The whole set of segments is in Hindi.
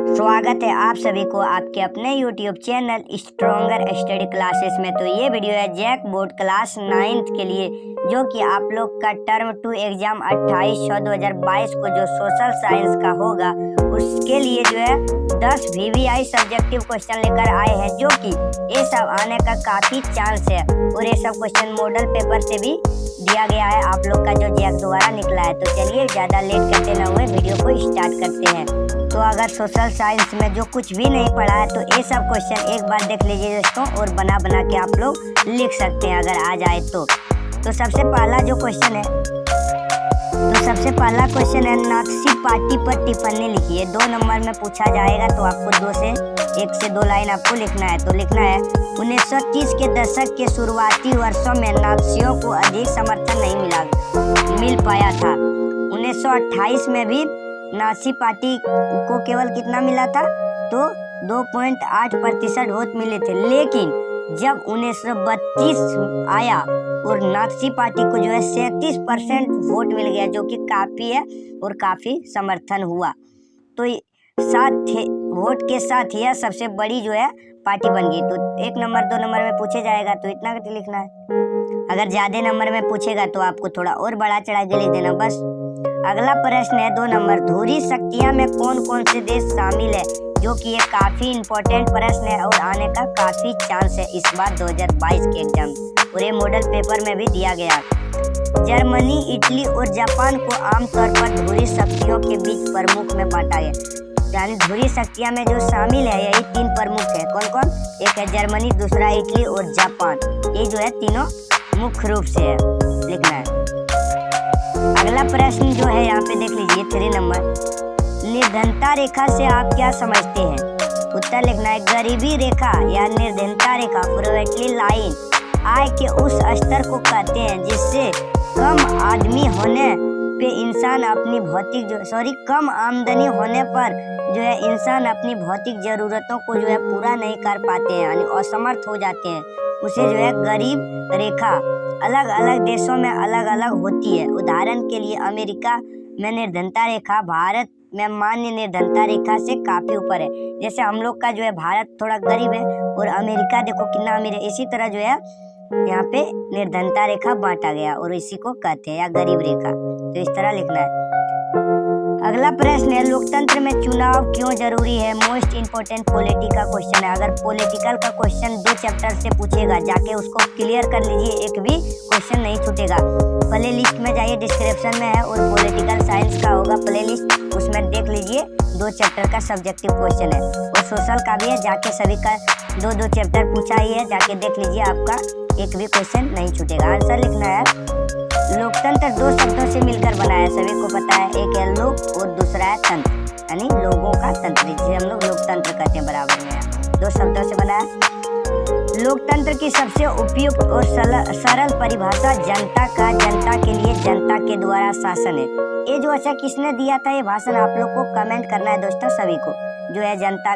स्वागत है आप सभी को आपके अपने YouTube channel stronger study classes में। तो ये वीडियो है जैक बोर्ड क्लास 9th के लिए, जो कि आप लोग का टर्म 2 एग्जाम 28/6/2022 को जो सोशल साइंस का होगा उसके लिए जो है 10 VVI सब्जेक्टिव क्वेश्चन लेकर आए हैं, जो कि ये सब आने का काफ़ी चांस है और ये सब क्वेश्चन मॉडल पेपर से भी दिया गया है आप लोग का जो जैक द्वारा निकला है। तो चलिए ज़्यादा लेट करते ना हुए वीडियो को स्टार्ट करते हैं। तो अगर सोशल साइंस में जो कुछ भी नहीं पढ़ा है तो ये सब क्वेश्चन एक बार देख लीजिए दोस्तों, और बना के आप लोग लिख सकते हैं अगर आ जाए तो। सबसे पहला जो क्वेश्चन है, सबसे पहला क्वेश्चन है नात्सी पार्टी पर टिप्पणी लिखिए। 2 नंबर में पूछा जाएगा तो आपको 1 से 2 लाइन आपको लिखना है। तो लिखना है 1930 के दशक के शुरुआती वर्षों में नात्सियों को अधिक समर्थन नहीं मिल पाया था। 1928 में भी नाजी पार्टी को केवल कितना मिला था, तो 2.8% वोट मिले थे। लेकिन जब 1932 आया और नाजी पार्टी को जो है 37% वोट मिल गया, जो कि काफ़ी है और काफ़ी समर्थन हुआ। तो साथ वोट के साथ यह सबसे बड़ी जो है पार्टी बन गई। तो 1 नंबर 2 नंबर में पूछे जाएगा तो इतना लिखना है। अगर ज़्यादा नंबर में पूछेगा तो आपको थोड़ा और बड़ा चढ़ा के लिख देना बस। अगला प्रश्न है 2 नंबर, धुरी शक्तियाँ में कौन कौन से देश शामिल है, जो कि ये काफ़ी इंपॉर्टेंट प्रश्न है और आने का काफ़ी चांस है इस बार 2022 के एग्जाम, और ये मॉडल पेपर में भी दिया गया। जर्मनी, इटली और जापान को आमतौर पर धुरी शक्तियों के बीच प्रमुख में बांटा गया। यानी धुरी शक्तियाँ में जो शामिल है यही 3 प्रमुख है। कौन कौन? एक है जर्मनी, दूसरा इटली और जापान। ये जो है तीनों मुख्य रूप से है, लिखना है। अगला प्रश्न जो है यहाँ पे देख लीजिए 3 नंबर, निर्धनता रेखा से आप क्या समझते हैं? उत्तर लिखना है गरीबी रेखा या निर्धनता रेखा, पॉवर्टी लाइन, आय के उस स्तर को कहते हैं जिससे कम आदमी होने पे इंसान अपनी कम आमदनी होने पर जो है इंसान अपनी भौतिक जरूरतों को जो है पूरा नहीं कर पाते हैं, यानी असमर्थ हो जाते हैं। उसे जो है गरीब रेखा अलग अलग देशों में अलग अलग होती है। उदाहरण के लिए अमेरिका में निर्धनता रेखा भारत में मान्य निर्धनता रेखा से काफ़ी ऊपर है। जैसे हम लोग का जो है भारत थोड़ा गरीब है और अमेरिका देखो कितना अमीर है, इसी तरह जो है यहाँ पे निर्धनता रेखा बांटा गया और इसी को कहते हैं या गरीब रेखा। तो इस तरह लिखना है। अगला प्रश्न है लोकतंत्र में चुनाव क्यों जरूरी है? मोस्ट इम्पोर्टेंट पॉलिटी का क्वेश्चन है। अगर पॉलिटिकल का क्वेश्चन 2 चैप्टर से पूछेगा, जाके उसको क्लियर कर लीजिए, एक भी क्वेश्चन नहीं छूटेगा। प्ले लिस्ट में जाइए, डिस्क्रिप्शन में है, और पॉलिटिकल साइंस का होगा प्ले लिस्ट, उसमें देख लीजिए 2 चैप्टर का सब्जेक्टिव क्वेश्चन है। और सोशल का भी है, जाके सभी का 2 चैप्टर पूछा ही है, जाके देख लीजिए, आपका एक भी क्वेश्चन नहीं छूटेगा। आंसर लिखना है लोकतंत्र 2 शब्दों से मिलकर बना है, सभी को पता है। एक है लोक और दूसरा है तंत्र, यानी लोगों का तंत्र, जिसे हम लोग लोकतंत्र कहते हैं, बराबर में 2 शब्दों से बना है। लोकतंत्र की सबसे उपयुक्त और सरल परिभाषा जनता के लिए जनता के द्वारा शासन है। ये जो अच्छा किसने दिया था ये भाषण, आप लोग को कमेंट करना है दोस्तों सभी को। जो है जनता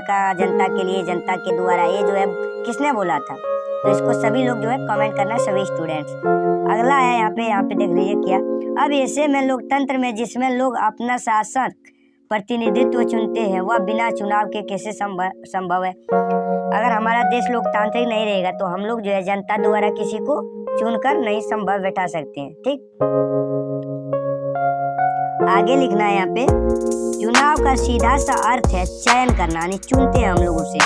के लिए जनता के द्वारा, ये जो है किसने बोला था, तो इसको सभी लोग जो है कमेंट करना है, सभी स्टूडेंट्स। अगला है यहाँ पे देख लीजिए क्या, अब ऐसे में लोकतंत्र में जिसमें लोग अपना शासक प्रतिनिधित्व चुनते हैं वह बिना चुनाव के कैसे संभव है? अगर हमारा देश लोकतांत्रिक नहीं रहेगा तो हम लोग जो है जनता द्वारा किसी को चुनकर नहीं संभव बैठा सकते हैं। ठीक, आगे लिखना है यहाँ पे, चुनाव का सीधा सा अर्थ है चयन करना, यानी चुनते हैं हम लोग उसे।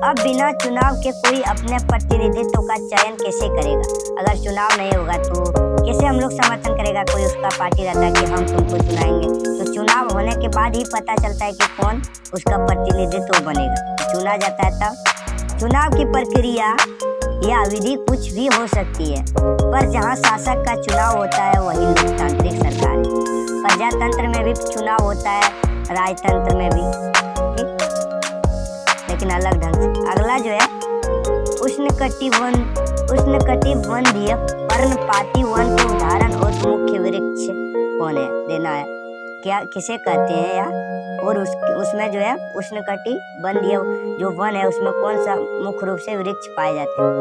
अब बिना चुनाव के कोई अपने प्रतिनिधित्व का चयन कैसे करेगा? अगर चुनाव नहीं होगा तो कैसे हम लोग समर्थन करेगा? कोई उसका पार्टी रहता है कि हम तुमको चुनाएंगे, तो चुनाव होने के बाद ही पता चलता है कि कौन उसका प्रतिनिधित्व बनेगा, चुना जाता है तब। चुनाव की प्रक्रिया या विधि कुछ भी हो सकती है, पर जहाँ शासक का चुनाव होता है वही लोकतांत्रिक सरकार है। प्रजातंत्र में भी चुनाव होता है, राजतंत्र में भी, ठीक, लेकिन अलग ढंग से। अगला जो है उष्णकटिबंधीय पर्णपाती वन के उदाहरण और मुख्य वृक्ष कौन है? देना है क्या, किसे कहते हैं या, और उसमें जो है उष्णकटिबंधीय जो वन है उसमें कौन सा मुख्य रूप से वृक्ष पाए जाते हैं?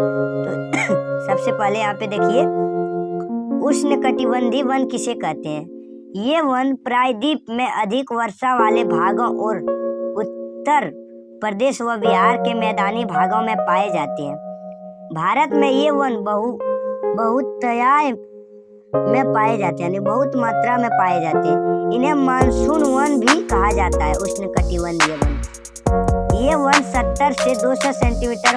तो सबसे पहले यहाँ पे देखिए उष्णकटिबंधीय वन किसे कहते हैं? ये वन प्रायद्वीप में अधिक वर्षा वाले भागों और उत्तर प्रदेश व बिहार के मैदानी भागों में पाए जाते हैं। भारत में ये वन बहुतायत में पाए जाते हैं, यानी बहुत मात्रा में पाए जाते हैं। इन्हें मानसून वन भी कहा जाता है, उष्णकटिबंधीय वन। ये वन 70 से 200 सेंटीमीटर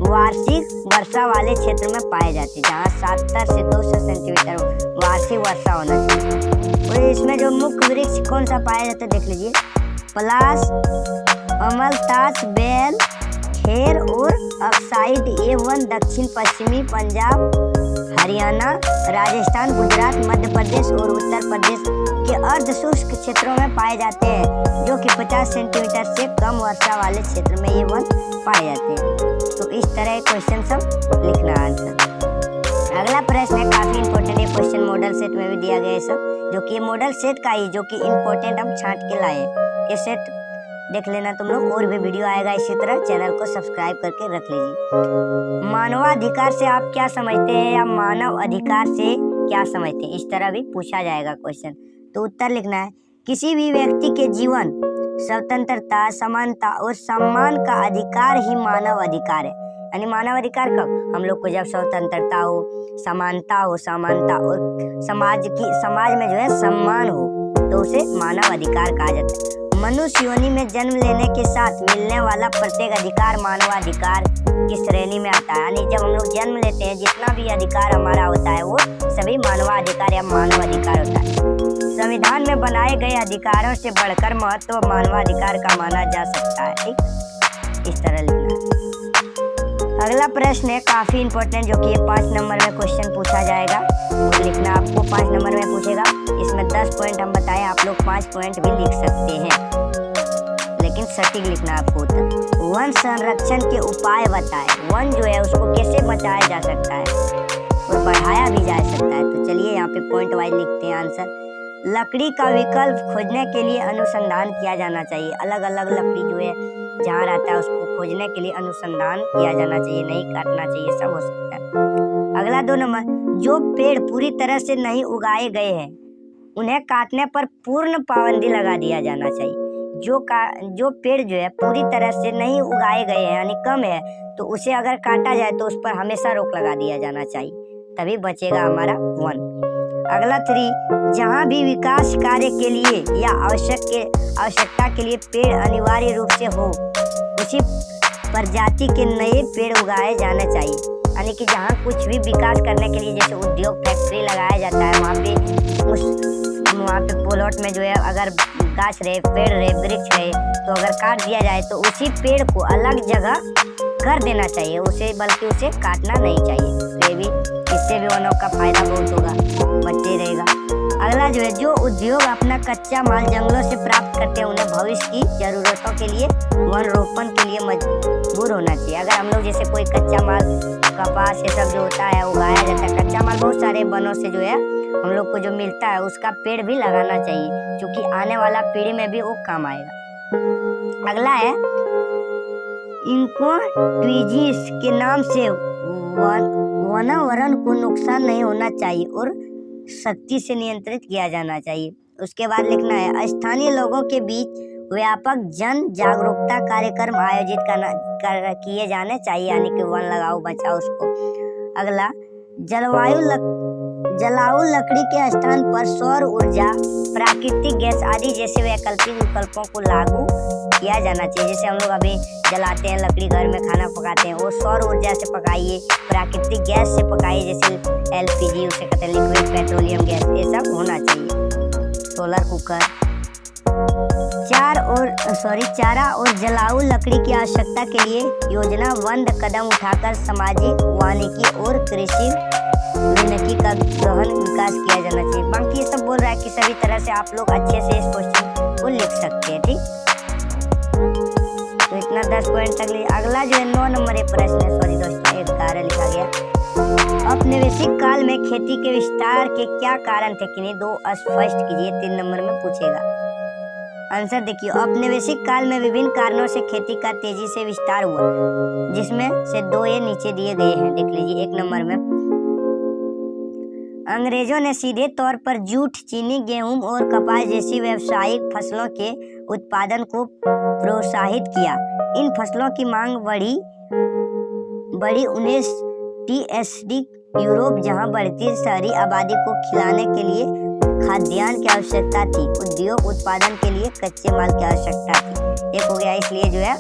वार्षिक वर्षा वाले क्षेत्र में पाए जाते हैं, जहाँ 70 से 200 सेंटीमीटर वार्षिक वर्षा होना चाहिए। और इसमें जो मुख्य वृक्ष कौन सा पाया जाता है देख लीजिए, पलाश, अमलतास, बेल, खेर और अक्साइड। ये वन दक्षिण पश्चिमी पंजाब, हरियाणा, राजस्थान, गुजरात, मध्य प्रदेश और उत्तर प्रदेश के अर्ध शुष्क क्षेत्रों में पाए जाते हैं, जो कि 50 सेंटीमीटर से कम वर्षा वाले क्षेत्र में ये वन पाए जाते हैं। तो इस तरह क्वेश्चन सब लिखना आंसर। अगला प्रश्न है काफी इंपॉर्टेंट, ये क्वेश्चन मॉडल सेट में भी दिया गया है सब, जो कि मॉडल सेट का ही जो कि इंपॉर्टेंट हम छांट के लाए। ये सेट देख लेना तुम लोग, और भी वीडियो आएगा इसी तरह, चैनल को सब्सक्राइब करके रख लीजिए। मानवाधिकार से आप क्या समझते हैं, या मानव अधिकार से क्या समझते हैं, इस तरह भी पूछा जाएगा क्वेश्चन। तो उत्तर लिखना है, किसी भी व्यक्ति के जीवन, स्वतंत्रता, समानता और सम्मान का अधिकार ही मानव अधिकार है। यानी मानव अधिकार कब, हम लोग को जब स्वतंत्रता हो, समानता हो, समानता और समाज में जो है सम्मान हो, तो उसे मानव अधिकार कहा जाता है। मनुष्य योनि में जन्म लेने के साथ मिलने वाला प्रत्येक अधिकार मानवाधिकार की श्रेणी में आता है। यानी जब हम लोग जन्म लेते हैं, जितना भी अधिकार हमारा होता है वो सभी मानवाधिकार या मानव अधिकार होता है। संविधान में बनाए गए अधिकारों से बढ़कर महत्व मानवाधिकार का माना जा सकता है। ठीक, इस तरह लिखना है। अगला प्रश्न है काफी इंपॉर्टेंट, जो कि ये 5 नंबर में क्वेश्चन पूछा जाएगा और लिखना आपको 5 नंबर में पूछेगा। इसमें 10 पॉइंट हम बताएं, आप लोग 5 पॉइंट भी लिख सकते हैं, लेकिन सटीक लिखना आपको उत्तर। वन संरक्षण के उपाय बताएं, वन जो है उसको कैसे बचाया जा सकता है और बढ़ाया भी जा सकता है। तो चलिए यहाँ पे पॉइंट वाइज लिखते हैं आंसर। लकड़ी का विकल्प खोजने के लिए अनुसंधान किया जाना चाहिए। अलग अलग लकड़ी जो है जहाँ रहता है उसको खोजने के लिए अनुसंधान किया जाना चाहिए, नहीं काटना चाहिए, सब हो सकता है। अगला 2 नंबर, जो पेड़ पूरी तरह से नहीं उगाए गए हैं उन्हें काटने पर पूर्ण पाबंदी लगा दिया जाना चाहिए। जो पेड़ जो है पूरी तरह से नहीं उगाए गए हैं यानी कम है, तो उसे अगर काटा जाए तो उस पर हमेशा रोक लगा दिया जाना चाहिए, तभी बचेगा हमारा वन। अगला 3, जहाँ भी विकास कार्य के लिए या आवश्यकता के लिए पेड़ अनिवार्य रूप से हो, उसी प्रजाति के नए पेड़ उगाए जाने चाहिए। यानी कि जहाँ कुछ भी विकास करने के लिए, जैसे उद्योग, फैक्ट्री लगाया जाता है, वहाँ पे प्लॉट में जो है अगर गाछ रहे, पेड़ रहे, वृक्ष रहे, तो अगर काट दिया जाए तो उसी पेड़ को अलग जगह कर देना चाहिए, बल्कि उसे काटना नहीं चाहिए। तो ये भी, इससे भी वनों का फायदा बहुत होगा, बचे रहेगा। अगला जो है, जो उद्योग अपना कच्चा माल जंगलों से प्राप्त करते हैं उन्हें भविष्य की जरूरतों के लिए वन रोपण के लिए मजबूर होना चाहिए। अगर हम लोग जैसे कोई कच्चा माल, कपास, ये सब जो होता है उगाया जाता है, कच्चा माल बहुत सारे वनों से जो है हम लोग को जो मिलता है, उसका पेड़ भी लगाना चाहिए, क्योंकि आने वाला पीढ़ी में भी वो काम आएगा। अगला है, इनको ट्वीजीज के नाम से वातावरण को नुकसान नहीं होना चाहिए और सख्ती से नियंत्रित किया जाना चाहिए। उसके बाद लिखना है, स्थानीय लोगों के बीच व्यापक जन जागरूकता कार्यक्रम आयोजित किए जाने चाहिए, यानी कि वन लगाओ, बचाओ उसको। अगला, जलाऊ लकड़ी के स्थान पर सौर ऊर्जा, प्राकृतिक गैस आदि जैसे वैकल्पिक विकल्पों को लागू किया जाना चाहिए। जैसे हम लोग अभी जलाते हैं लकड़ी, घर में खाना पकाते हैं, वो सौर ऊर्जा से पकाइए, प्राकृतिक गैस से पकाइए, जैसे LPG उसे कहते हैं, लिक्विड पेट्रोलियम गैस, ये सब होना चाहिए। Solar cooker. चारा और जलाऊ लकड़ी की आवश्यकता के लिए योजनाबद्ध कदम उठाकर सामाजिक, वानिकी और कृषि वानिकी का गहन विकास किया जाना चाहिए। बाकी ये सब बोल रहा है कि सभी तरह से आप लोग अच्छे से इस क्वेश्चन को लिख सकते हैं। ठीक, तो इतना 10 पॉइंट तक लिए। अगला जो है 9 नंबर प्रश्न है, सॉरी दोस्तों, 11 लिखा गया। औपनिवेशिक काल में खेती के विस्तार के क्या कारण थे, किन्हीं 2 स्पष्ट कीजिए, 3 नंबर में पूछेगा। आंसर देखिए, औपनिवेशिक काल में विभिन्न कारणों से खेती का तेजी से विस्तार हुआ, जिसमें से 2 ये नीचे दिए गए हैं, देख लीजिए। 1 नंबर में, अंग्रेजों ने सीधे तौर पर जूट, चीनी, गेहूं और कपास जैसी व्यावसायिक फसलों के उत्पादन को प्रोत्साहित किया। इन फसलों की मांग बढ़ी 19 TSD यूरोप, जहां बढ़ती शहरी आबादी को खिलाने के लिए खाद्यान्न की आवश्यकता थी। उद्योग उत्पादन के लिए कच्चे माल की आवश्यकता थी। एक हो गया, इसलिए जो है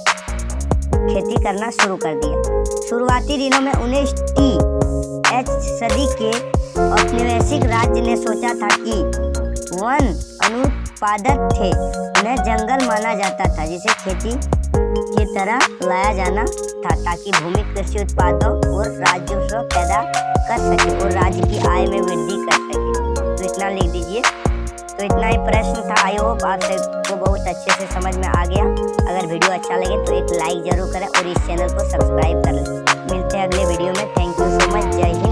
खेती करना शुरू कर दिया। शुरुआती दिनों में 19 TH सदी के औपनिवेशिक राज्य ने सोचा था कि वन अनुत्पादक थे, उन्हें जंगल माना जाता था जिसे खेती की तरह लाया जाना था ताकि भूमि कृषि उत्पादों और राजस्व पैदा कर सके और राज्य की आय में वृद्धि कर सके। तो इतना लिख दीजिए। तो इतना ही प्रश्न था। आई होप आप सबको बहुत अच्छे से समझ में आ गया। अगर वीडियो अच्छा लगे तो एक लाइक जरूर करें और इस चैनल को सब्सक्राइब कर लें। मिलते हैं अगले वीडियो में। Thank you so much. जय हिंद।